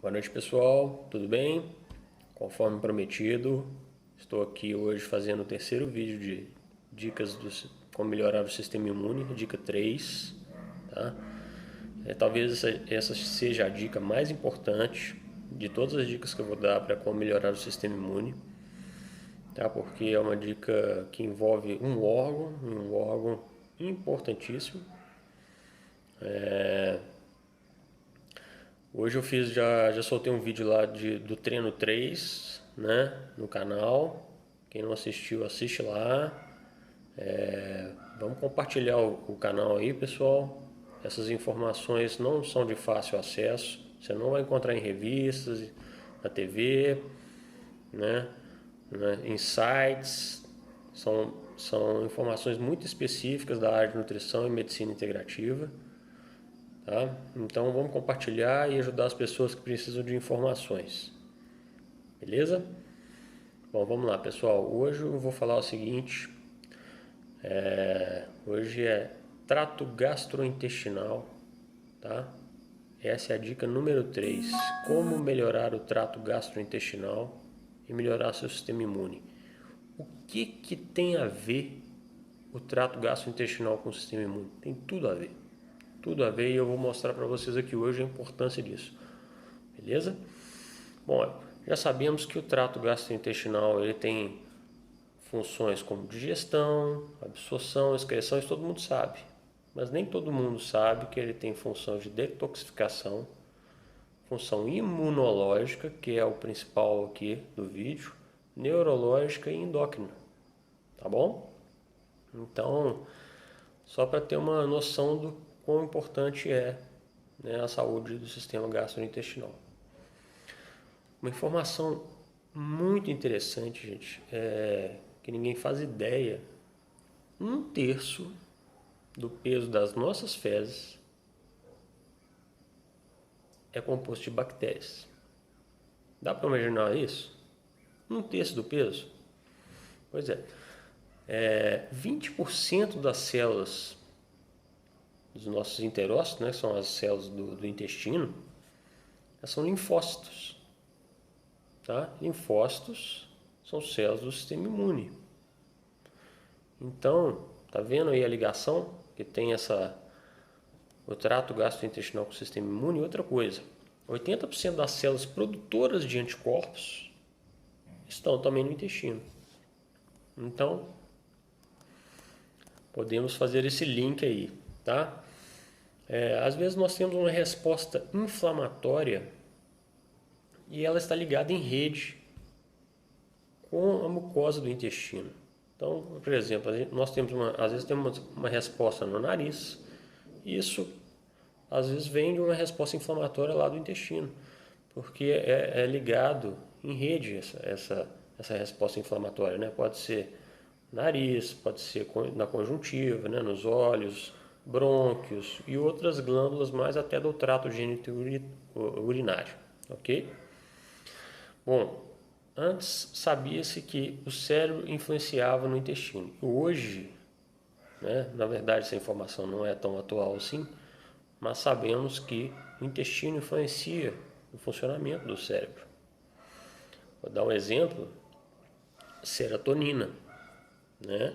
Boa noite, pessoal, tudo bem? Conforme prometido, estou aqui hoje fazendo o terceiro vídeo de dicas como melhorar o sistema imune, dica 3, tá? Talvez essa seja a dica mais importante de todas as dicas que eu vou dar para como melhorar o sistema imune, tá? Porque é uma dica que envolve um órgão importantíssimo. Hoje eu já soltei um vídeo lá do treino 3, né, no canal. Quem não assistiu, assiste lá. Vamos compartilhar o canal aí, pessoal. Essas informações não são de fácil acesso. Você não vai encontrar em revistas, na TV, né, em sites. São informações muito específicas da área de nutrição e medicina integrativa. Tá? Então vamos compartilhar e ajudar as pessoas que precisam de informações. Beleza? Bom, vamos lá, pessoal. Hoje eu vou falar o seguinte. Hoje é trato gastrointestinal, tá? Essa é a dica número 3. Como melhorar o trato gastrointestinal e melhorar seu sistema imune. O que tem a ver o trato gastrointestinal com o sistema imune? Tem tudo a ver. Tudo a ver, e eu vou mostrar para vocês aqui hoje a importância disso. Beleza? Bom, já sabemos que o trato gastrointestinal ele tem funções como digestão, absorção, excreção, isso todo mundo sabe. Mas nem todo mundo sabe que ele tem função de detoxificação, função imunológica, que é o principal aqui do vídeo, neurológica e endócrina. Tá bom? Então, só para ter uma noção do quão importante é, né, a saúde do sistema gastrointestinal. Uma informação muito interessante, gente, que ninguém faz ideia. 1/3 do peso das nossas fezes é composto de bactérias. Dá para imaginar isso? 1/3 do peso? Pois é. 20% das células dos nossos enterócitos, né, que são as células do intestino, elas são linfócitos. Tá? Linfócitos são células do sistema imune. Então, tá vendo aí a ligação que tem o trato gastrointestinal com o sistema imune? E outra coisa, 80% das células produtoras de anticorpos estão também no intestino. Então, podemos fazer esse link aí, tá? Às vezes nós temos uma resposta inflamatória e ela está ligada em rede com a mucosa do intestino. Então, por exemplo, nós temos às vezes temos uma resposta no nariz, e isso às vezes vem de uma resposta inflamatória lá do intestino, porque é ligado em rede essa resposta inflamatória, né? Pode ser nariz, pode ser na conjuntiva, né? Nos olhos, brônquios e outras glândulas mais até do trato genito-urinário, ok? Bom, antes sabia-se que o cérebro influenciava no intestino. Hoje, né, na verdade essa informação não é tão atual assim, mas sabemos que o intestino influencia no funcionamento do cérebro. Vou dar um exemplo: serotonina, né,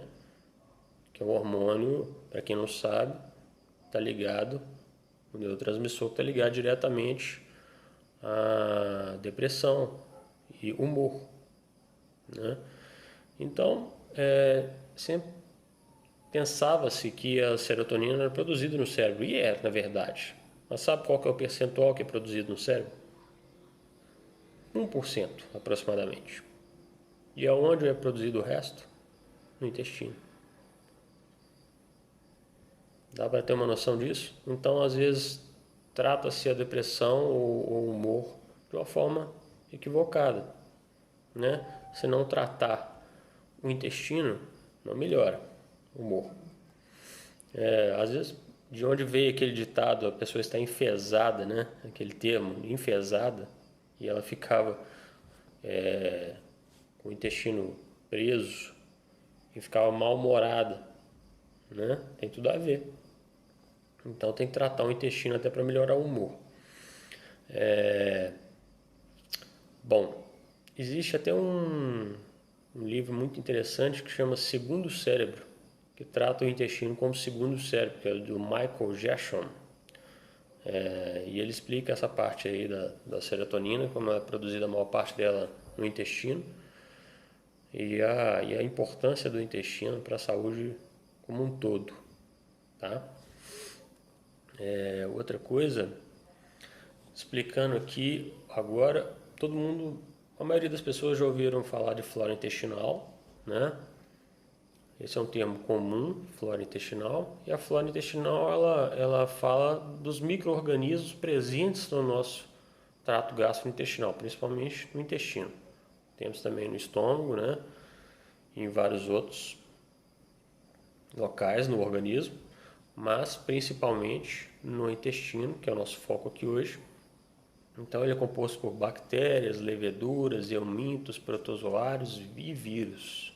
que é um hormônio, para quem não sabe, está ligado, o neurotransmissor está ligado diretamente à depressão e humor, né? Então, sempre pensava-se que a serotonina era produzida no cérebro, e é, na verdade. Mas sabe qual que é o percentual que é produzido no cérebro? 1% aproximadamente. E aonde é produzido o resto? No intestino. Dá para ter uma noção disso? Então, às vezes, trata-se a depressão ou o humor de uma forma equivocada, né? Se não tratar o intestino, não melhora o humor. Às vezes, de onde veio aquele ditado, a pessoa está enfesada, né? Aquele termo, enfesada, e ela ficava com o intestino preso e ficava mal-humorada, né? Tem tudo a ver. Então tem que tratar o intestino até para melhorar o humor. Bom, existe até um livro muito interessante que chama Segundo Cérebro, que trata o intestino como segundo cérebro, que é do Michael Gershon. E ele explica essa parte aí da serotonina, como é produzida a maior parte dela no intestino, e a importância do intestino para a saúde como um todo, tá? Outra coisa, explicando aqui agora, a maioria das pessoas já ouviram falar de flora intestinal, né? Esse é um termo comum, flora intestinal, e a flora intestinal ela fala dos micro-organismos presentes no nosso trato gastrointestinal, principalmente no intestino. Temos também no estômago, né? E em vários outros locais no organismo, mas principalmente no intestino, que é o nosso foco aqui hoje. Então ele é composto por bactérias, leveduras, eumintos, protozoários e vírus.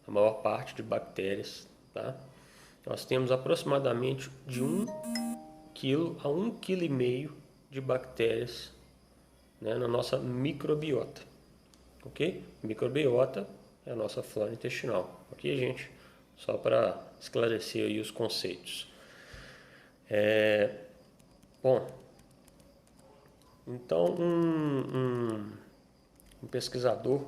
A maior parte de bactérias, tá? Nós temos aproximadamente de 1 kg a 1,5 kg de bactérias, né, na nossa microbiota, ok? Microbiota é a nossa flora intestinal, ok, gente? Só para esclarecer aí os conceitos. Bom, então um pesquisador,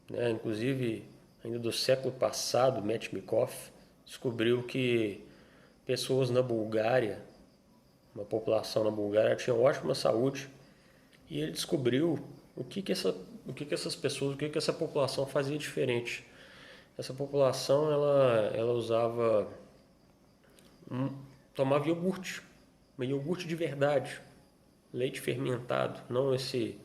né, inclusive ainda do século passado, Metchnikoff, descobriu que pessoas na Bulgária, uma população na Bulgária, tinha ótima saúde, e ele descobriu o que essas pessoas, o que essa população fazia diferente. Essa população ela usava, tomava iogurte, mas iogurte de verdade, leite fermentado, não esse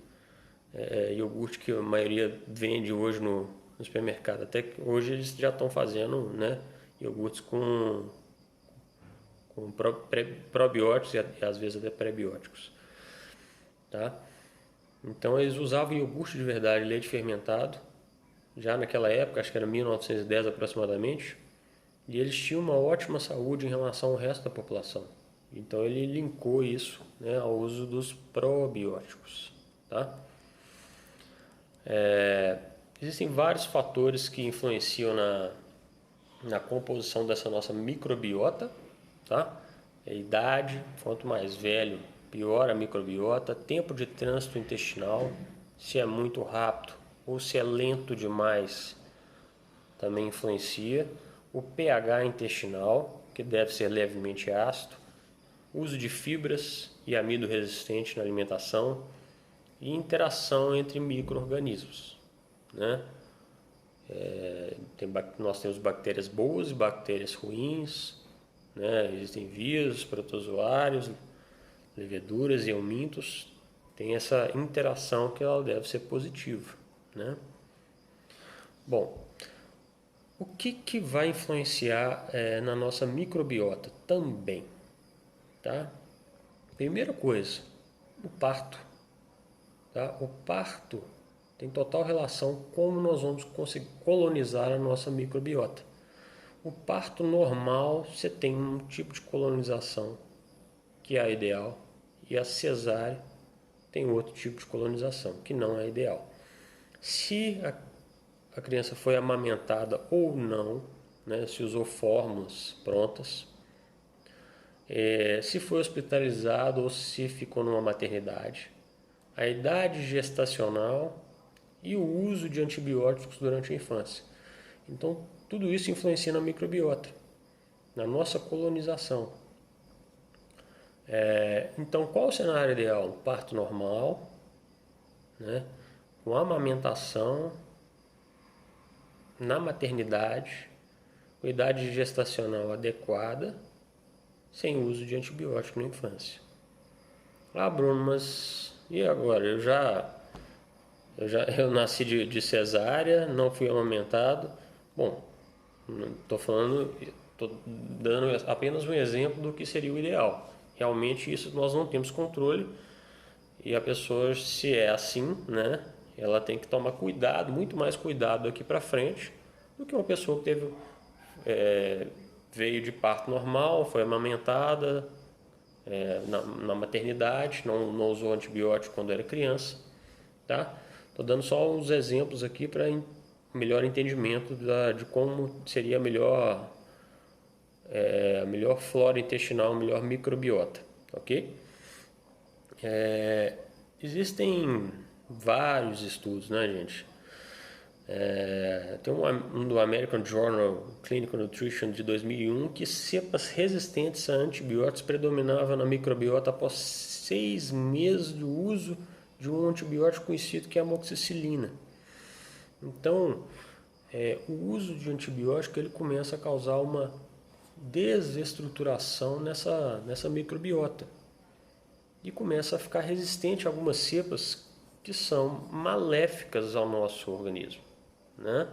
iogurte que a maioria vende hoje no supermercado. Até que hoje eles já estão fazendo, né, iogurtes com probióticos e às vezes até prebióticos, tá? Então eles usavam iogurte de verdade, leite fermentado, já naquela época, acho que era 1910 aproximadamente, e eles tinham uma ótima saúde em relação ao resto da população. Então ele linkou isso, né, ao uso dos probióticos, tá? Existem vários fatores que influenciam na composição dessa nossa microbiota, tá? A idade, quanto mais velho, pior a microbiota, tempo de trânsito intestinal, se é muito rápido ou se é lento demais, também influencia. O pH intestinal, que deve ser levemente ácido, uso de fibras e amido resistente na alimentação e interação entre micro-organismos, né? Nós temos bactérias boas e bactérias ruins, né? Existem vírus, protozoários, leveduras e eumintos. Tem essa interação que ela deve ser positiva, né? Bom, o que vai influenciar na nossa microbiota também, tá? Primeira coisa, o parto, tá? O parto tem total relação com como nós vamos conseguir colonizar a nossa microbiota. O parto normal, você tem um tipo de colonização que é a ideal, e a cesárea tem outro tipo de colonização que não é ideal. Se a criança foi amamentada ou não, né, se usou fórmulas prontas, se foi hospitalizado ou se ficou numa maternidade, a idade gestacional e o uso de antibióticos durante a infância. Então, tudo isso influencia na microbiota, na nossa colonização. Então, qual o cenário ideal? Parto normal, né, com amamentação, na maternidade, com idade gestacional adequada, sem uso de antibiótico na infância. Ah, Bruno, mas e agora? Eu nasci de cesárea, não fui amamentado. Bom, estou dando apenas um exemplo do que seria o ideal. Realmente isso nós não temos controle, e a pessoa, se é assim, né, ela tem que tomar cuidado, muito mais cuidado daqui para frente, do que uma pessoa que veio de parto normal, foi amamentada na maternidade, não usou antibiótico quando era criança, tá? Tô dando só uns exemplos aqui para melhor entendimento de como seria a melhor flora intestinal, a melhor microbiota, ok? Existem vários estudos, né, gente? Tem um do American Journal Clinical Nutrition de 2001 que cepas resistentes a antibióticos predominavam na microbiota após 6 meses de uso de um antibiótico conhecido que é a amoxicilina. Então, o uso de antibiótico ele começa a causar uma desestruturação nessa microbiota e começa a ficar resistente a algumas cepas que são maléficas ao nosso organismo, né?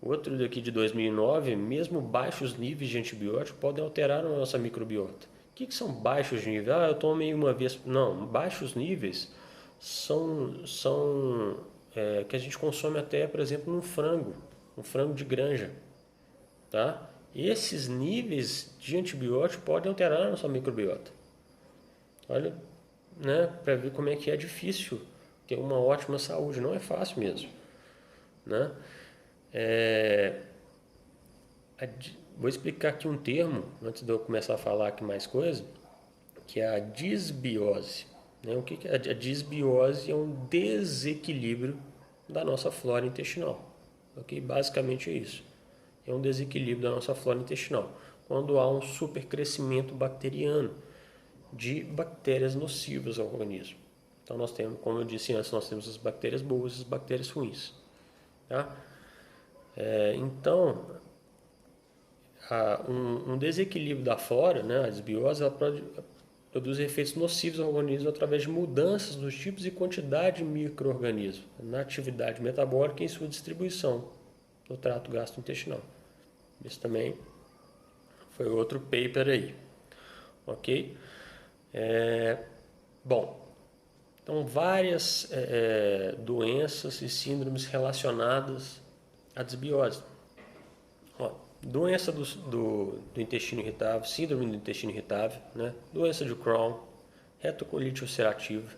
Outro daqui de 2009, mesmo baixos níveis de antibiótico podem alterar a nossa microbiota. O que são baixos níveis? Eu tomei uma vez. Não, baixos níveis são que a gente consome até, por exemplo, um frango de granja, tá? Esses níveis de antibiótico podem alterar a nossa microbiota. Olha, né, para ver como é que é difícil ter uma ótima saúde, não é fácil mesmo, né? Vou explicar aqui um termo antes de eu começar a falar aqui mais coisa, que é a disbiose, né? O que é a disbiose? É um desequilíbrio da nossa flora intestinal, ok? Basicamente é isso, é um desequilíbrio da nossa flora intestinal quando há um supercrescimento bacteriano de bactérias nocivas ao organismo. Então nós temos, como eu disse antes, nós temos as bactérias boas e as bactérias ruins, tá? Então, um desequilíbrio da flora, né, a desbiose, ela produz efeitos nocivos ao organismo através de mudanças nos tipos e quantidade de micro-organismos, na atividade metabólica e em sua distribuição no trato gastrointestinal. Isso também foi outro paper aí, ok? Bom, então várias doenças e síndromes relacionadas à desbiose. Doença do intestino irritável, síndrome do intestino irritável, né? Doença de Crohn, retocolite ulcerativa,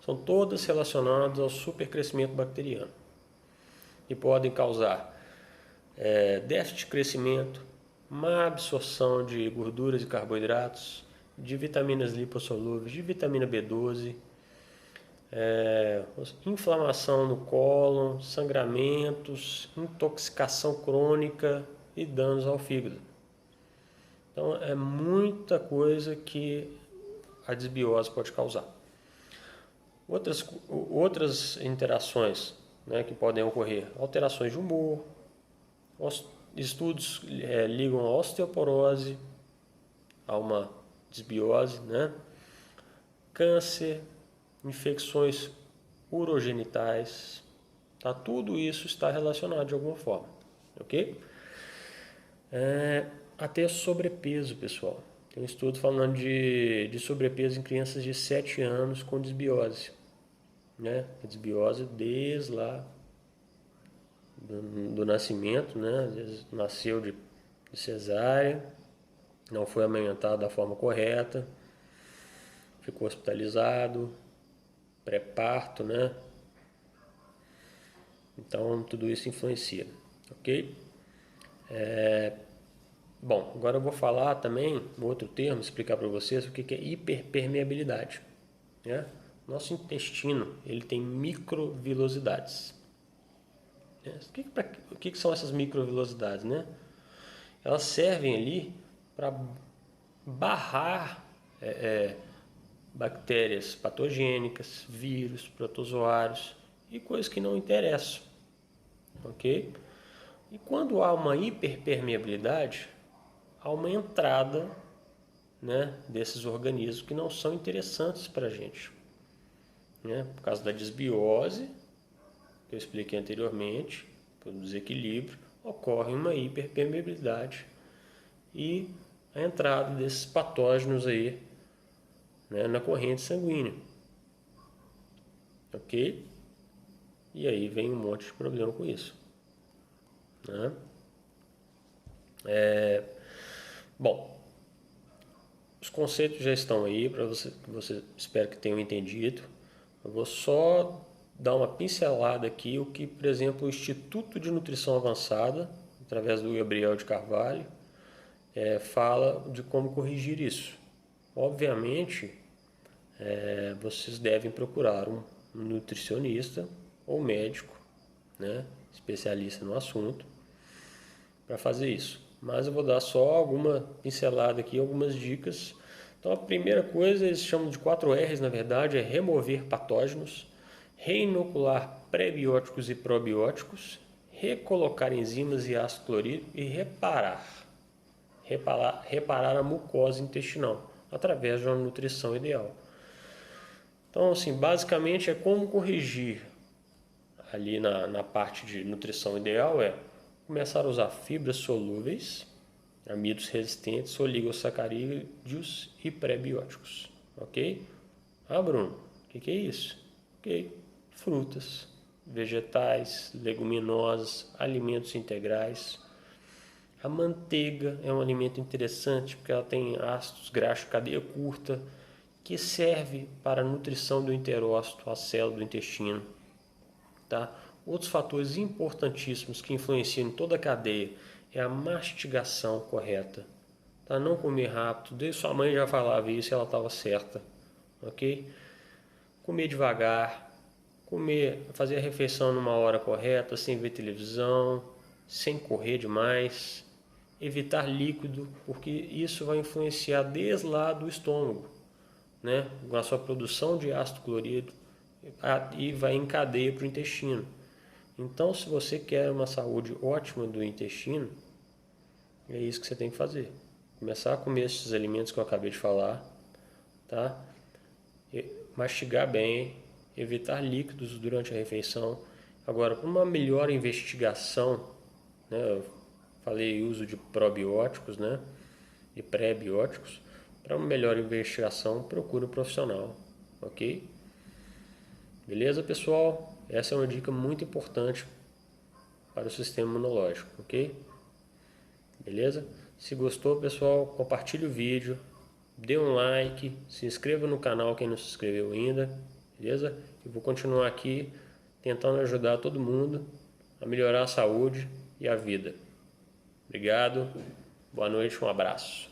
são todas relacionadas ao supercrescimento bacteriano e podem causar déficit de crescimento, má absorção de gorduras e carboidratos, de vitaminas lipossolúveis, de vitamina B12, inflamação no cólon, sangramentos, intoxicação crônica e danos ao fígado. Então é muita coisa que a desbiose pode causar. Outras interações, né, que podem ocorrer: alterações de humor, estudos ligam a osteoporose a uma desbiose, né? Câncer, infecções urogenitais, tá? Tudo isso está relacionado de alguma forma, ok? Até sobrepeso, pessoal. Tem um estudo falando de sobrepeso em crianças de 7 anos com desbiose, né? A desbiose desde lá do nascimento, né? Às vezes nasceu de cesárea, não foi amamentado da forma correta, ficou hospitalizado, pré-parto, né? Então tudo isso influencia, ok? Bom, agora eu vou falar também um outro termo, explicar para vocês o que é hiperpermeabilidade, né? Nosso intestino ele tem microvilosidades. O que são essas microvilosidades, né? Elas servem ali para barrar bactérias patogênicas, vírus, protozoários e coisas que não interessam, ok? E quando há uma hiperpermeabilidade, há uma entrada, né, desses organismos que não são interessantes para a gente, né? Por causa da desbiose, que eu expliquei anteriormente, pelo desequilíbrio, ocorre uma hiperpermeabilidade e a entrada desses patógenos aí, né, na corrente sanguínea, ok? E aí vem um monte de problema com isso, né? Bom, os conceitos já estão aí para você espero que tenham entendido. Eu vou só dar uma pincelada aqui, o que, por exemplo, o Instituto de Nutrição Avançada, através do Gabriel de Carvalho, fala de como corrigir isso. Obviamente, vocês devem procurar um nutricionista ou médico, né, especialista no assunto, para fazer isso. Mas eu vou dar só alguma pincelada aqui, algumas dicas. Então a primeira coisa, eles chamam de 4 R's, na verdade, é remover patógenos, reinocular pré-bióticos e probióticos, recolocar enzimas e ácido clorídrico e reparar a mucosa intestinal através de uma nutrição ideal. Então, assim, basicamente é como corrigir ali na parte de nutrição ideal começar a usar fibras solúveis, amidos resistentes, oligosacarídeos e pré-bióticos, ok? Ah, Bruno, o que é isso? Ok, frutas, vegetais, leguminosas, alimentos integrais. A manteiga é um alimento interessante porque ela tem ácidos graxos de cadeia curta que serve para a nutrição do enterócito, a célula do intestino. Tá? Outros fatores importantíssimos que influenciam em toda a cadeia é a mastigação correta. Tá? Não comer rápido. Desde sua mãe já falava isso e ela estava certa. Ok? Comer devagar. Fazer a refeição numa hora correta, sem ver televisão, sem correr demais. Evitar líquido, porque isso vai influenciar desde lá do estômago, né? Na sua produção de ácido clorídrico e vai em cadeia para o intestino. Então, se você quer uma saúde ótima do intestino, é isso que você tem que fazer. Começar a comer esses alimentos que eu acabei de falar, tá? Mastigar bem, evitar líquidos durante a refeição. Agora, para uma melhor investigação, né? Eu falei uso de probióticos, né? E pré-bióticos. Para uma melhor investigação, procure um profissional, ok? Beleza, pessoal? Essa é uma dica muito importante para o sistema imunológico, ok? Beleza? Se gostou, pessoal, compartilhe o vídeo, dê um like, se inscreva no canal quem não se inscreveu ainda, beleza? Eu vou continuar aqui tentando ajudar todo mundo a melhorar a saúde e a vida. Obrigado, boa noite, um abraço.